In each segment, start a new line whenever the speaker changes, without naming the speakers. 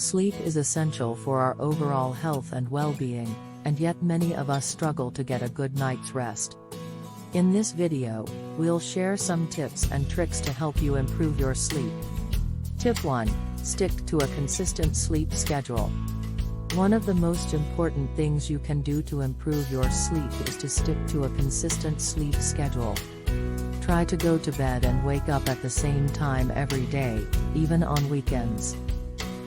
Sleep is essential for our overall health and well-being, and yet many of us struggle to get a good night's rest. In this video, we'll share some tips and tricks to help you improve your sleep. Tip 1. Stick to a consistent sleep schedule. One of the most important things you can do to improve your sleep is to stick to a consistent sleep schedule. Try to go to bed and wake up at the same time every day, even on weekends.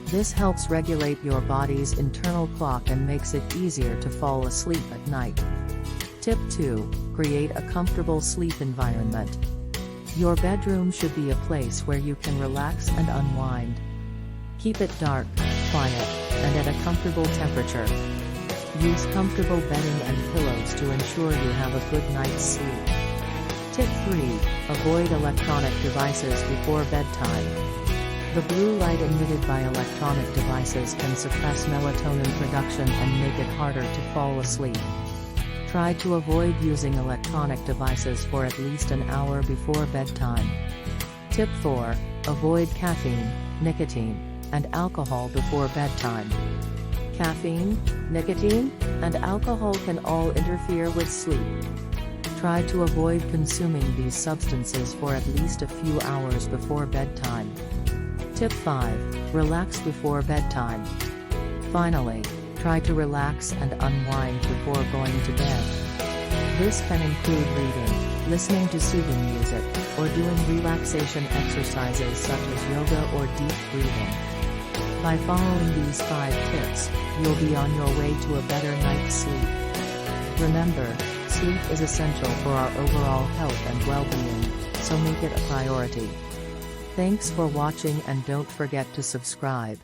This helps regulate your body's internal clock and makes it easier to fall asleep at night. Tip 2. Create a comfortable sleep environment. Your bedroom should be a place where you can relax and unwind. Keep it dark, quiet, and at a comfortable temperature. Use comfortable bedding and pillows to ensure you have a good night's sleep. Tip 3. Avoid electronic devices before bedtime. The blue light emitted by electronic devices can suppress melatonin production and make it harder to fall asleep. Try to avoid using electronic devices for at least an hour before bedtime. Tip 4. Avoid caffeine, nicotine, and alcohol before bedtime. Caffeine, nicotine, and alcohol can all interfere with sleep. Try to avoid consuming these substances for at least a few hours before bedtime. Tip 5. Relax before bedtime. Finally, try to relax and unwind before going to bed. This can include reading, listening to soothing music, or doing relaxation exercises such as yoga or deep breathing. By following these 5 tips, you'll be on your way to a better night's sleep. Remember, sleep is essential for our overall health and well-being, so make it a priority. Thanks for watching and don't forget to subscribe.